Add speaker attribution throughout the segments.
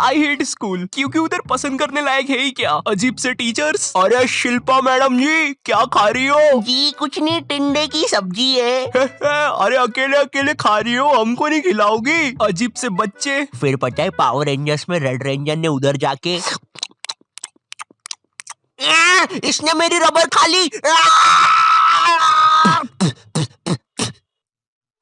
Speaker 1: I hate school, क्योंकि उधर पसंद करने लायक है ही क्या, अजीब से टीचर्स। अरे शिल्पा मैडम जी, क्या खा रही हो?
Speaker 2: जी कुछ नहीं, टिंडे की सब्जी है।
Speaker 1: अरे अकेले अकेले खा रही हो, हमको नहीं खिलाओगी? अजीब से बच्चे।
Speaker 2: फिर पता है पावर रेंजर्स में रेड रेंजर ने उधर जाके इसने मेरी रबर खा ली।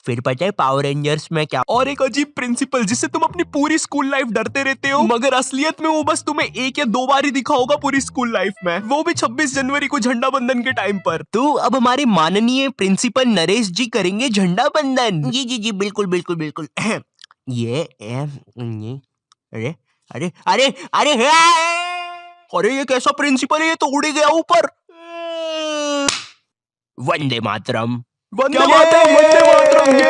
Speaker 2: फिर पता है पावर रेंजर्स में क्या।
Speaker 1: और एक अजीब प्रिंसिपल जिससे तुम अपनी पूरी स्कूल लाइफ डरते रहते हो, मगर असलियत में वो बस तुम्हें 1 या 2 बार ही दिखा होगा पूरी स्कूल लाइफ में, वो भी 26 जनवरी को झंडा बंदन के टाइम पर।
Speaker 2: तो अब हमारे माननीय प्रिंसिपल नरेश जी करेंगे झंडा बंदन। जी जी जी बिल्कुल बिल्कुल बिल्कुल। ये अरे अरे अरे अरे
Speaker 1: अरे ये कैसा प्रिंसिपल है, ये तो उड़ गया ऊपर।
Speaker 2: वंदे मातरम।
Speaker 1: वंदे मातरम, वंदे मातरम।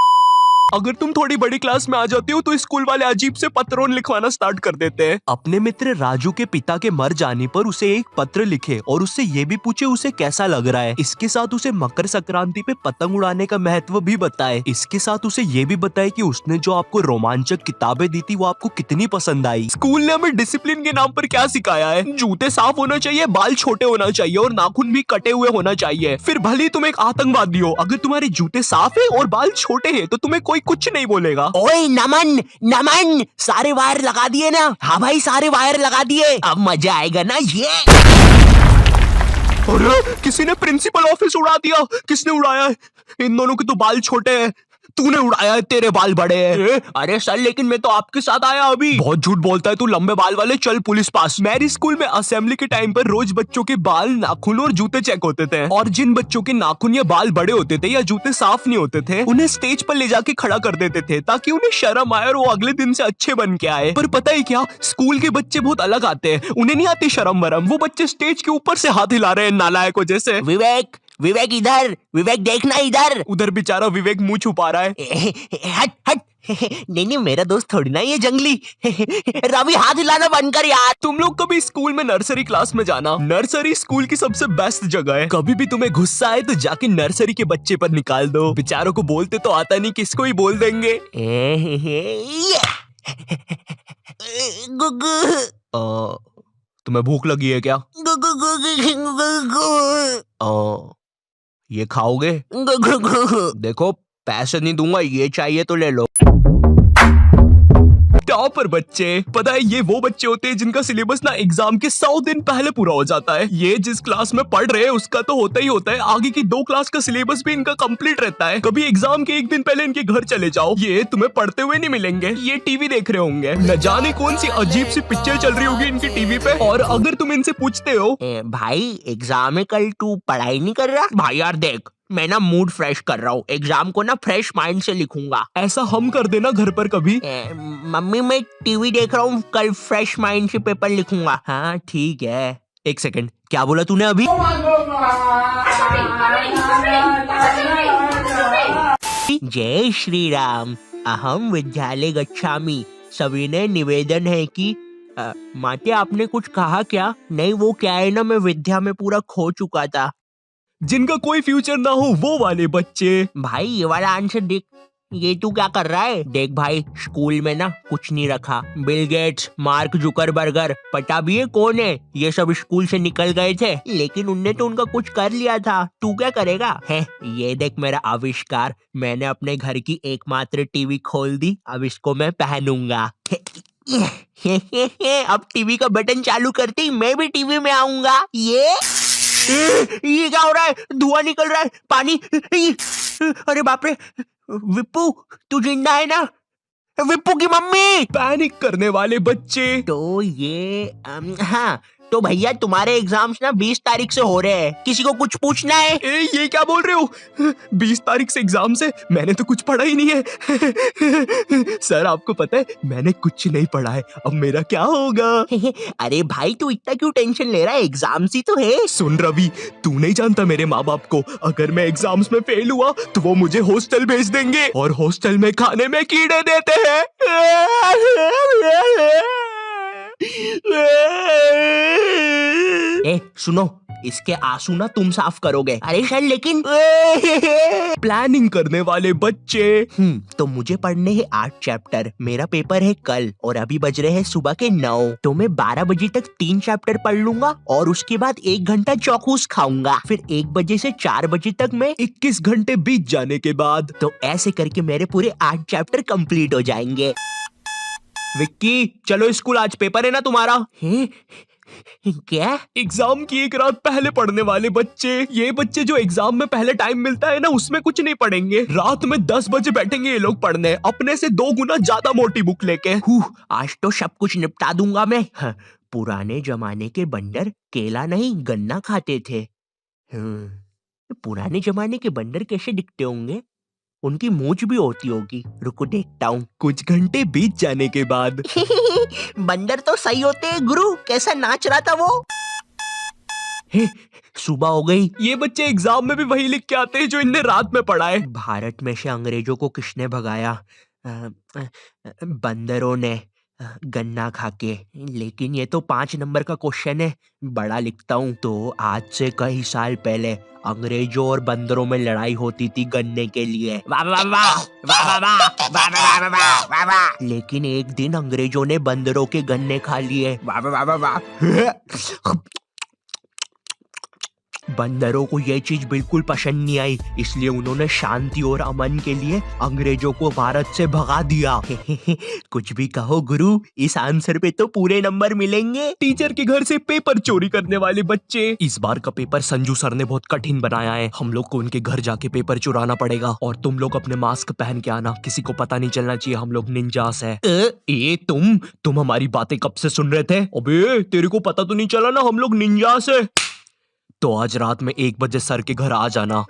Speaker 1: अगर तुम थोड़ी बड़ी क्लास में आ जाती हो तो स्कूल वाले अजीब से पत्रों लिखवाना स्टार्ट कर देते हैं। अपने मित्र राजू के पिता के मर जाने पर उसे एक पत्र लिखे और उससे ये भी पूछे उसे कैसा लग रहा है। इसके साथ उसे मकर संक्रांति पे पतंग उड़ाने का महत्व भी बताए। इसके साथ उसे ये भी बताए कि उसने जो आपको रोमांचक किताबें दी थी वो आपको कितनी पसंद आई। स्कूल ने हमें डिसिप्लिन के नाम पर क्या सिखाया है? जूते साफ होना चाहिए, बाल छोटे होना चाहिए और नाखून भी कटे हुए होना चाहिए। फिर भले ही तुम एक आतंकवादी हो, अगर तुम्हारे जूते साफ है और बाल छोटे हैं तो तुम्हें कोई कुछ नहीं बोलेगा।
Speaker 2: ओए नमन नमन, सारे वायर लगा दिए ना? हाँ भाई सारे वायर लगा दिए, अब मजा आएगा ना ये।
Speaker 1: अरे किसी ने प्रिंसिपल ऑफिस उड़ा दिया। किसने उड़ाया है? इन दोनों के तो बाल छोटे हैं। तूने उड़ाया है, तेरे बाल बड़े हैं। अरे सर लेकिन मैं तो आपके साथ आया अभी। बहुत झूठ बोलता है तू, लंबे बाल वाले, चल पुलिस पास। मेरी स्कूल में असेंबली के टाइम पर रोज बच्चों के बाल, नाखून और जूते चेक होते थे, और जिन बच्चों के नाखून या बाल बड़े होते थे या जूते साफ नहीं होते थे उन्हें स्टेज पर ले जाके खड़ा कर देते थे ताकि उन्हें शर्म आए और वो अगले दिन से अच्छे बन के आए। पर पता है क्या, स्कूल के बच्चे बहुत अलग आते हैं, उन्हें नहीं आती शर्म वरम। वो बच्चे स्टेज के ऊपर से हाथ हिला रहे हैं नालायकों जैसे।
Speaker 2: विवेक विवेक इधर, विवेक देखना इधर।
Speaker 1: उधर बेचारा विवेक मुंह छुपा रहा है।
Speaker 2: हट हट। नहीं नहीं मेरा दोस्त थोड़ी ना ये जंगली। रवि हाथ हिलाना बंद कर यार।
Speaker 1: तुम लोग कभी स्कूल में नर्सरी क्लास में जाना। नर्सरी स्कूल की सबसे बेस्ट जगह है। कभी भी तुम्हें गुस्सा आए तो जाके नर्सरी के बच्चे पर निकाल दो। बेचारों को बोलते तो आता नहीं, किसको ही बोल देंगे। तुम्हें भूख लगी है क्या? ये खाओगे? देखो पैसे नहीं दूंगा, ये चाहिए तो ले लो। टॉपर बच्चे, पता है ये वो बच्चे होते हैं जिनका सिलेबस ना एग्जाम के 100 दिन पहले पूरा हो जाता है। ये जिस क्लास में पढ़ रहे हैं उसका तो होता ही होता है, आगे की 2 क्लास का सिलेबस भी इनका कंप्लीट रहता है। कभी एग्जाम के 1 दिन पहले इनके घर चले जाओ, ये तुम्हें पढ़ते हुए नहीं मिलेंगे, ये टीवी देख रहे होंगे। न जाने कौन सी अजीब सी पिक्चर चल रही होगी इनकी टीवी पे। और अगर तुम इनसे पूछते हो
Speaker 2: भाई एग्जाम है कल, तू पढ़ाई नहीं कर रहा? भाई यार देख, मैं ना मूड फ्रेश कर रहा हूँ, एग्जाम को ना फ्रेश माइंड से लिखूंगा।
Speaker 1: ऐसा हम कर देना घर पर कभी।
Speaker 2: मम्मी मैं टीवी देख रहा हूँ, कल फ्रेश माइंड से पेपर लिखूंगा। हाँ ठीक है।
Speaker 1: 1 सेकंड, क्या बोला तूने अभी?
Speaker 2: जय श्री राम, अहम विद्यालय गच्छामि। सविनय निवेदन है कि माते आपने कुछ कहा क्या? नहीं वो क्या है ना, मैं विद्या में पूरा खो चुका था।
Speaker 1: जिनका कोई फ्यूचर ना हो वो वाले बच्चे।
Speaker 2: भाई ये वाला आंसर देख, ये तू क्या कर रहा है? देख भाई स्कूल में ना कुछ नहीं रखा। बिल गेट्स, मार्क जुकरबर्गर, पता भी है कौन है? ये सब स्कूल से निकल गए थे, लेकिन उनने तो उनका कुछ कर लिया था। तू क्या करेगा? है ये देख मेरा आविष्कार, मैंने अपने घर की एकमात्र टीवी खोल दी, अब इसको मैं पहनूंगा। अब टीवी का बटन चालू करते ही मैं भी टीवी में आऊंगा। ये क्या हो रहा है? धुआं निकल रहा है, पानी। अरे बाप रे, विप्पू तू जिंदा है ना? विप्पू की मम्मी।
Speaker 1: पैनिक करने वाले बच्चे।
Speaker 2: तो ये हाँ तो भैया तुम्हारे एग्जाम्स ना 20 तारीख से हो रहे हैं, किसी को कुछ पूछना है?
Speaker 1: ये क्या बोल रहे हो? 20 तारीख से एग्जाम से? मैंने तो कुछ पढ़ा ही नहीं है। सर आपको पता है मैंने कुछ नहीं पढ़ा है, अब मेरा क्या होगा?
Speaker 2: अरे भाई तू इतना क्यों टेंशन ले रहा है, एग्जाम्स ही तो है।
Speaker 1: सुन रवि, तू नहीं जानता मेरे माँ बाप को, अगर मैं एग्जाम्स में फेल हुआ तो वो मुझे हॉस्टल भेज देंगे, और हॉस्टल में खाने में कीड़े देते हैं।
Speaker 2: ए सुनो, इसके आंसू ना तुम साफ करोगे। अरे सर लेकिन
Speaker 1: प्लानिंग करने वाले बच्चे।
Speaker 2: तो मुझे पढ़ने हैं 8 चैप्टर, मेरा पेपर है कल और अभी बज रहे हैं सुबह के 9, तो मैं 12 बजे तक 3 चैप्टर पढ़ लूंगा और उसके बाद 1 घंटा चौकूस खाऊंगा, फिर 1 बजे से 4 बजे तक मैं
Speaker 1: 21 घंटे बीत जाने के बाद
Speaker 2: तो ऐसे करके मेरे पूरे 8 चैप्टर कंप्लीट हो जाएंगे।
Speaker 1: विक्की चलो स्कूल, आज पेपर है ना तुम्हारा।
Speaker 2: हैं? क्या?
Speaker 1: एग्जाम की एक रात पहले पढ़ने वाले बच्चे, ये बच्चे जो एग्जाम में पहले टाइम मिलता है ना उसमें कुछ नहीं पढ़ेंगे, रात में 10 बजे बैठेंगे ये लोग पढ़ने, अपने से 2 गुना ज्यादा मोटी बुक लेके।
Speaker 2: आज तो सब कुछ निपटा दूंगा मैं। पुराने जमाने के बंदर केला नहीं गन्ना खाते थे। पुराने जमाने के बंदर कैसे दिखते होंगे? उनकी मूंछ भी होती होगी, रुको देखता हूँ।
Speaker 1: कुछ घंटे बीत जाने के बाद
Speaker 2: बंदर तो सही होते हैं गुरु, कैसा नाच रहा था वो। सुबह हो गई।
Speaker 1: ये बच्चे एग्जाम में भी वही लिख के आते हैं जो इनने रात में पढ़ा है।
Speaker 2: भारत में से अंग्रेजों को किसने भगाया? बंदरों ने, गन्ना खाके। लेकिन ये तो 5 नंबर का क्वेश्चन है, बड़ा लिखता हूँ। तो आज से कई साल पहले अंग्रेजों और बंदरों में लड़ाई होती थी गन्ने के लिए। वाह वाह वाह वाह वाह वाह वाह वाह वाह वाह वाह। लेकिन एक दिन अंग्रेजों ने बंदरों के गन्ने खा लिए। वाह वाह वाह वाह। बंदरों को ये चीज बिल्कुल पसंद नहीं आई, इसलिए उन्होंने शांति और अमन के लिए अंग्रेजों को भारत से भगा दिया। कुछ भी कहो गुरु, इस आंसर पे तो पूरे नंबर मिलेंगे।
Speaker 1: टीचर के घर से पेपर चोरी करने वाले बच्चे। इस बार का पेपर संजू सर ने बहुत कठिन बनाया है, हम लोग को उनके घर जाके पेपर चुराना पड़ेगा और तुम लोग अपने मास्क पहन के आना, किसी को पता नहीं चलना चाहिए हम लोग निंजास है। ए तुम हमारी बातें कब से सुन रहे थे? अबे तेरे को पता तो नहीं चला ना हम लोग निंजास है। तो आज रात में 1 बजे सर के घर आ जाना।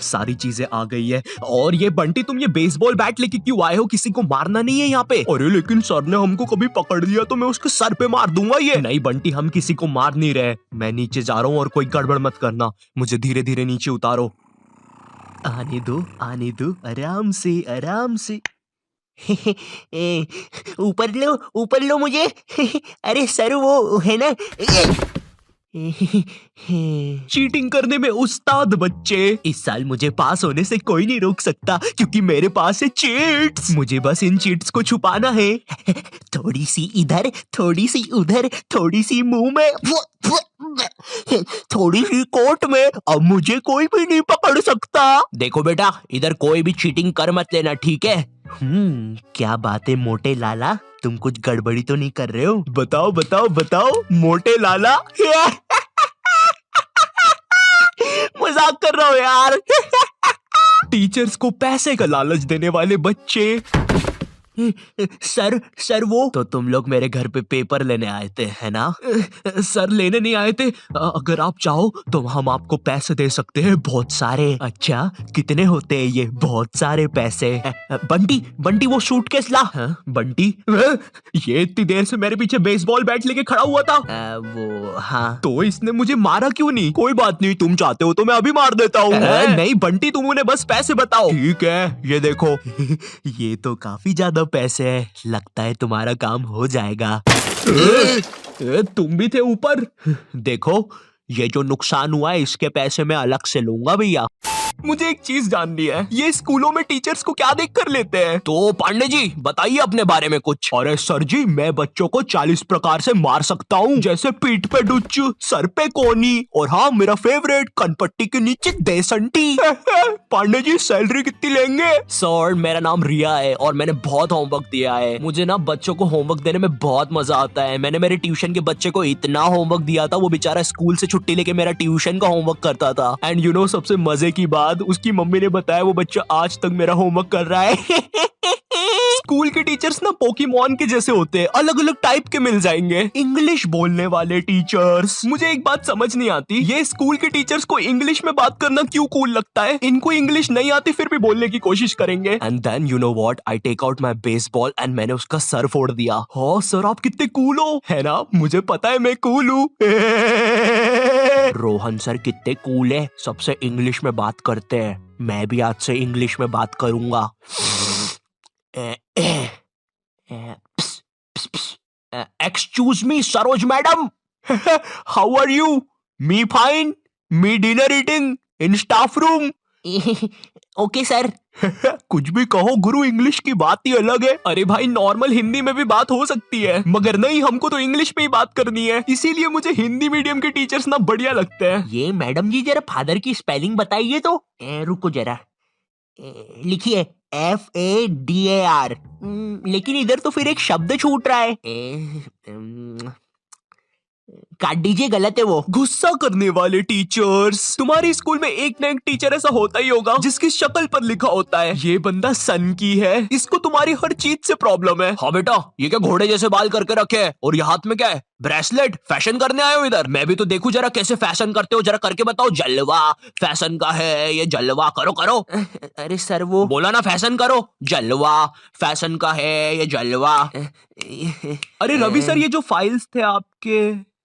Speaker 1: सारी चीजें आ गई है। और ये बंटी, तुम ये बेसबॉल बैट लेके क्यों आए हो? किसी को मारना नहीं है यहाँ पे। अरे लेकिन सर ने हमको कभी पकड़ लिया तो मैं उसके सर पे मार दूंगा। ये नहीं बंटी, हम किसी को मार नहीं रहे। मैं नीचे जा रहा हूँ और कोई गड़बड़ मत करना, मुझे धीरे धीरे नीचे उतारो। आने दो आराम से आराम से।
Speaker 2: ऊपर लो मुझे। अरे सर वो है ना।
Speaker 1: चीटिंग करने में उस्ताद बच्चे। इस साल मुझे पास होने से कोई नहीं रोक सकता क्योंकि मेरे पास है चीट्स। मुझे बस इन चीट्स को छुपाना है।
Speaker 2: थोड़ी सी इधर, थोड़ी सी उधर, थोड़ी सी मुंह में, थोड़ी सी कोट में, अब मुझे कोई भी नहीं पकड़ सकता। देखो बेटा, इधर कोई भी चीटिंग कर मत लेना, ठीक है? क्या बात है मोटे लाला, तुम कुछ गड़बड़ी तो नहीं कर रहे हो?
Speaker 1: बताओ बताओ बताओ मोटे लाला।
Speaker 2: मजाक कर रहा हूँ यार।
Speaker 1: टीचर्स को पैसे का लालच देने वाले बच्चे।
Speaker 2: सर वो
Speaker 1: तो तुम लोग मेरे घर पे पेपर लेने आए थे है ना? सर लेने नहीं आए थे, अगर आप चाहो तो हम आपको पैसे दे सकते हैं, बहुत सारे।
Speaker 2: अच्छा कितने होते हैं ये? बहुत सारे पैसे। बंटी वो सूटकेस ला।
Speaker 1: बंटी ये इतनी देर से मेरे पीछे बेसबॉल बैट लेके खड़ा हुआ था।
Speaker 2: वो हाँ।
Speaker 1: तो इसने मुझे मारा क्यों नहीं? कोई बात नहीं, तुम चाहते हो तो मैं अभी मार देता हूँ। नहीं बंटी, तुम उन्हें बस पैसे बताओ। ठीक है, ये देखो।
Speaker 2: ये तो काफी ज्यादा पैसे है, लगता है तुम्हारा काम हो जाएगा।
Speaker 1: तुम भी थे ऊपर।
Speaker 2: देखो, ये जो नुकसान हुआ है इसके पैसे मैं अलग से लूंगा भैया।
Speaker 1: मुझे एक चीज जाननी है, ये स्कूलों में टीचर्स को क्या देख कर लेते हैं?
Speaker 2: तो पांडे जी बताइए अपने बारे में कुछ।
Speaker 1: अरे सर जी, मैं बच्चों को 40 प्रकार से मार सकता हूँ, जैसे पीठ पे डुच्च, सर पे कोनी, और हाँ मेरा फेवरेट, कनपट्टी के नीचे देसंटी। पांडे जी सैलरी कितनी लेंगे?
Speaker 2: सर मेरा नाम रिया है और मैंने बहुत होमवर्क दिया है। मुझे ना बच्चों को होमवर्क देने में बहुत मजा आता है। मैंने मेरे ट्यूशन के बच्चे को इतना होमवर्क दिया था, वो बेचारा स्कूल से छुट्टी लेके मेरा ट्यूशन का होमवर्क करता था।
Speaker 1: एंड यू नो सबसे मजे की बात, उसकी मम्मी ने बताया वो बच्चा आज तक मेरा होमवर्क कर रहा है। स्कूल के टीचर्स ना पोकेमॉन के जैसे होते हैं, अलग अलग टाइप के मिल जाएंगे। इंग्लिश बोलने वाले टीचर्स। मुझे एक बात समझ नहीं आती, ये स्कूल के टीचर्स को इंग्लिश में बात करना क्यों कूल लगता है? इनको इंग्लिश नहीं आती फिर भी बोलने की कोशिश करेंगे। And then you know what, I take out my baseball and मैंने उसका सर फोड़ दिया। हाँ सर, आप कितने कूल हो, है ना? मुझे पता है मैं कूल हूँ।
Speaker 2: रोहन सर कितने कूल है, सबसे इंग्लिश में बात करते हैं। मैं भी आज से इंग्लिश में बात करूंगा। Excuse me Saroj madam.
Speaker 1: How are you? Me fine, me dinner eating in staff room.
Speaker 2: Okay sir.
Speaker 1: कुछ भी कहो गुरु, इंग्लिश की बात ही अलग है। अरे भाई नॉर्मल हिंदी में भी बात हो सकती है, मगर नहीं, हमको तो इंग्लिश में ही बात करनी है, इसीलिए मुझे हिंदी मीडियम के टीचर्स ना बढ़िया लगते हैं।
Speaker 2: ये मैडम जी जरा फादर की स्पेलिंग बताइए तो। रुको जरा, लिखिए FADAR। लेकिन इधर तो फिर एक शब्द छूट रहा है। काट दीजिए, गलत है वो।
Speaker 1: गुस्सा करने वाले टीचर्स। तुम्हारी स्कूल में एक ना एक टीचर ऐसा होता ही होगा जिसकी शक्ल पर लिखा होता है ये बंदा सन की है, इसको तुम्हारी हर चीज से प्रॉब्लम है। हाँ बेटा, ये क्या घोड़े जैसे बाल करके रखे है, और ये हाथ में क्या है, ब्रेसलेट? फैशन करने आए हो इधर? मैं भी तो देखूं जरा कैसे फैशन करते हो, जरा करके बताओ। जलवा फैशन का है ये, जलवा करो करो।
Speaker 2: अरे सर वो
Speaker 1: बोला ना फैशन करो, जलवा फैशन का है ये, जलवा। अरे रवि सर, ये जो फाइल्स थे आपके,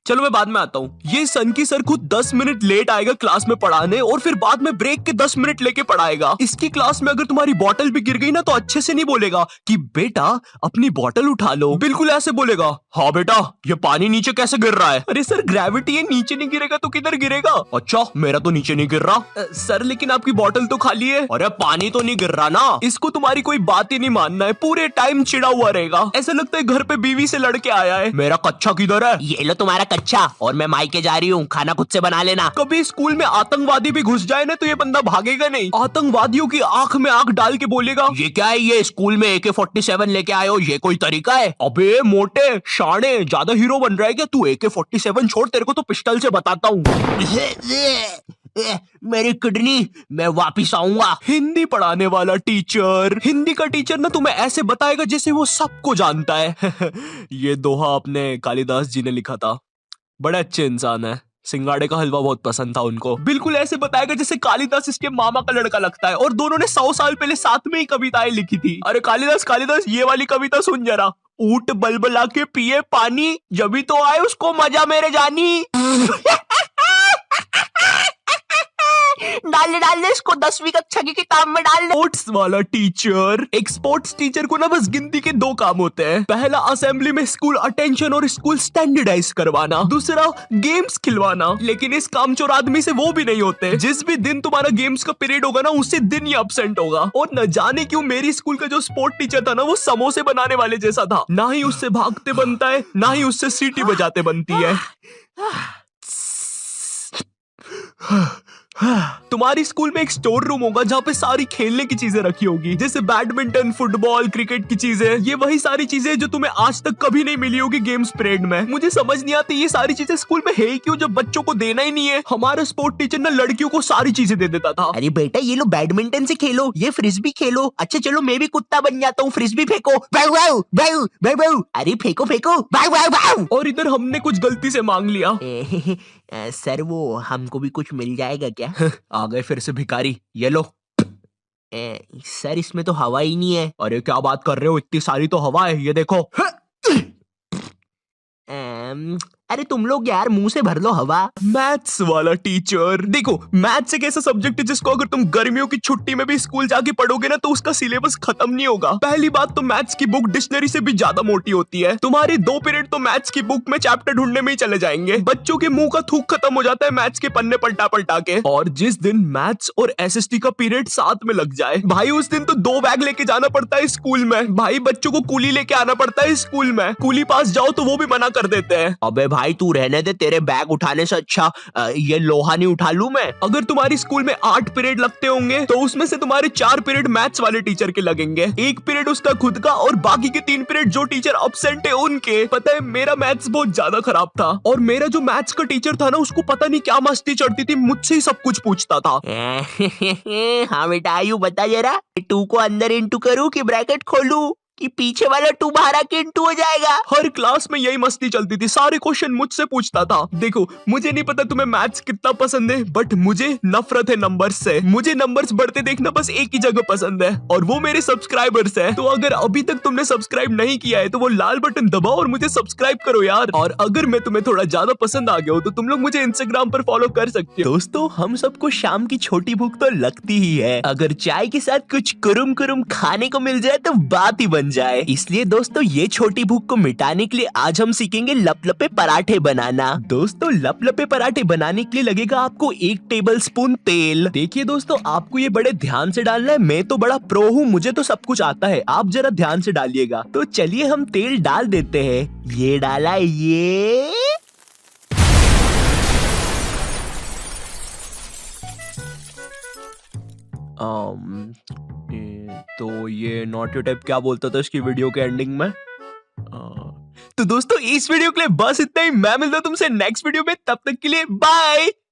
Speaker 1: चलो मैं बाद में आता हूँ। ये सन की सर खुद 10 मिनट लेट आएगा क्लास में पढ़ाने, और फिर बाद में ब्रेक के 10 मिनट लेके पढ़ाएगा। इसकी क्लास में अगर तुम्हारी बॉटल भी गिर गई ना तो अच्छे से नहीं बोलेगा कि बेटा अपनी बॉटल उठा लो, बिल्कुल ऐसे बोलेगा, हाँ बेटा ये पानी नीचे कैसे गिर रहा है। अरे सर ग्रेविटी है, नीचे नहीं गिरेगा तो किधर गिरेगा। अच्छा मेरा तो नीचे नहीं गिर रहा। सर लेकिन आपकी बॉटल तो खाली है। अरे पानी तो नहीं गिर रहा ना। इसको तुम्हारी कोई बात ही नहीं मानना है, पूरे टाइम चिड़ा हुआ रहेगा, ऐसा लगता है घर पे बीवी से लड़के आया है। मेरा कच्चा किधर है?
Speaker 2: ये लो तुम्हारा कच्चा, और मैं मायके जा रही हूँ, खाना खुद से बना लेना।
Speaker 1: कभी स्कूल में आतंकवादी भी घुस जाए ना तो ये बंदा भागेगा नहीं, आतंकवादियों की आंख में आंख डाल के बोलेगा, ये क्या है, ये स्कूल में AK-47 लेके आए हो, ये कोई तरीका है? अबे मोटे शाणे, ज्यादा हीरो बन रहा है क्या तू? AK-47 छोड़, तेरे को तो पिस्टल से बताता हूँ।
Speaker 2: मेरी किडनी, मैं वापिस आऊंगा।
Speaker 1: हिंदी पढ़ाने वाला टीचर, हिंदी का टीचर ना तुम्हें ऐसे बताएगा जैसे वो सबको जानता है। ये दोहा अपने कालिदास जी ने लिखा था, बड़े अच्छे इंसान है, सिंगाड़े का हलवा बहुत पसंद था उनको। बिल्कुल ऐसे बताएगा जैसे कालिदास इसके मामा का लड़का लगता है, और दोनों ने 100 साल पहले साथ में ही कविताएं लिखी थी। अरे कालिदास कालिदास, ये वाली कविता सुन जरा। ऊंट बलबला के पिए पानी, जभी तो आए उसको मजा मेरे जानी।
Speaker 2: डाल दे इसको 10वीं कक्षा की किताब में डाल दे।
Speaker 1: स्पोर्ट्स वाला टीचर, एक स्पोर्ट्स टीचर को ना बस गिनती के 2 काम होते हैं। पहला असेंबली में स्कूल अटेंशन और स्कूल स्टैंडर्डाइज करवाना, दूसरा गेम्स खिलवाना। लेकिन इस कामचोर आदमी से वो भी नहीं होते। जिस भी दिन तुम्हारा गेम्स का पीरियड होगा ना उसी दिन ही एब्सेंट होगा। और न जाने क्यों मेरी स्कूल का जो स्पोर्ट टीचर था ना वो समोसे बनाने वाले जैसा था, ना ही उससे भागते बनता है ना ही उससे सीटी बजाते बनती है। तुम्हारी स्कूल में एक स्टोर रूम होगा जहाँ पे सारी खेलने की चीजें रखी होगी, जैसे बैडमिंटन, फुटबॉल, क्रिकेट की चीजें। ये वही सारी चीजें जो तुम्हें आज तक कभी नहीं मिली होगी गेम्स पीरियड में। मुझे समझ नहीं आती ये सारी चीजें स्कूल में है ही क्यों, जब बच्चों को देना ही नहीं है। हमारा स्पोर्ट टीचर ना लड़कियों को सारी चीजें दे देता था।
Speaker 2: अरे बेटा ये लो बैडमिंटन से खेलो, ये फ्रिस्बी खेलो। अच्छा चलो मैं भी कुत्ता बन जाता हूँ, फ्रिस्बी फेंको। अरे फेंको फेंको।
Speaker 1: और इधर हमने कुछ गलती से मांग लिया।
Speaker 2: सर वो हमको भी कुछ मिल जाएगा क्या?
Speaker 1: आ गए फिर से भिखारी, ये लो।
Speaker 2: सर इसमें तो हवा ही नहीं है।
Speaker 1: अरे क्या बात कर रहे हो, इतनी सारी तो हवा है, ये देखो।
Speaker 2: अरे तुम लोग यार मुंह से भर लो हवा।
Speaker 1: मैथ्स वाला टीचर, देखो मैथ्स एक ऐसा सब्जेक्ट है जिसको अगर तुम गर्मियों की छुट्टी में भी स्कूल जाके पढ़ोगे ना तो उसका सिलेबस खत्म नहीं होगा। पहली बात तो मैथ्स की बुक डिक्शनरी से भी ज्यादा मोटी होती है। तुम्हारी 2 पीरियड तो मैथ्स की बुक में चैप्टर ढूंढने में ही चले जाएंगे। बच्चों के मुंह का थूक खत्म हो जाता है मैथ्स के पन्ने पलटा पलटा के। और जिस दिन मैथ्स और SST का पीरियड साथ में लग जाए भाई, उस दिन तो 2 बैग लेके जाना पड़ता है स्कूल में। भाई बच्चों को कूली लेके आना पड़ता है स्कूल में, कूली पास जाओ तो वो भी मना कर देते हैं।
Speaker 2: अबे भाई तू रहने दे, तेरे बैग उठाने से अच्छा ये लोहा नहीं उठा लूं मैं।
Speaker 1: अगर तुम्हारी स्कूल में 8 पीरियड लगते होंगे तो उसमें से तुम्हारे 4 पीरियड मैथ्स वाले टीचर के लगेंगे, 1 पीरियड उसका खुद का, और बाकी के 3 पीरियड जो टीचर एब्सेंट है उनके। पता है मेरा मैथ्स बहुत ज्यादा खराब था, और मेरा जो मैथ्स का टीचर था ना उसको पता नहीं क्या मस्ती चढ़ती थी, मुझसे ही सब कुछ पूछता था।
Speaker 2: हाँ बेटा आयु बता जरा, 2 को अंदर इंटू करूं कि ब्रैकेट खोलूं कि पीछे वाला 2 बाहर आके इंटू हो जाएगा।
Speaker 1: हर क्लास में यही मस्ती चलती थी, सारे क्वेश्चन मुझसे पूछता था। देखो मुझे नहीं पता तुम्हें मैथ्स कितना पसंद है, बट मुझे नफरत है नंबर्स से। मुझे नंबर्स बढ़ते देखना बस एक ही जगह पसंद है, और वो मेरे सब्सक्राइबर्स है। तो अगर अभी तक तुमने सब्सक्राइब नहीं किया है तो वो लाल बटन दबाओ और मुझे सब्सक्राइब करो यार। और अगर मैं तुम्हें थोड़ा ज्यादा पसंद आ गया हो तो तुम लोग मुझे इंस्टाग्राम पर फॉलो कर सकते हो। दोस्तों हम सबको शाम की छोटी भूख तो लगती ही है, अगर चाय के साथ कुछ कुरुम कुरुम खाने को मिल जाए तो बात ही बन जाए। इसलिए दोस्तों ये छोटी भूख को मिटाने के लिए आज हम सीखेंगे लपलपे पराठे बनाना। दोस्तों लपलपे पराठे बनाने के लिए लगेगा आपको 1 टेबलस्पून तेल। देखिए दोस्तों आपको ये बड़े ध्यान से डालना है, मैं तो बड़ा प्रो हूँ, मुझे तो सब कुछ आता है, आप जरा ध्यान से डालिएगा। तो चलिए हम तेल डाल देते हैं। ये डाला, ये तो ये नॉटी टाइप क्या बोलता था इसकी वीडियो के एंडिंग में। तो दोस्तों इस वीडियो के लिए बस इतना ही। मैं मिलता हूं तुमसे नेक्स्ट वीडियो में, तब तक के लिए बाय।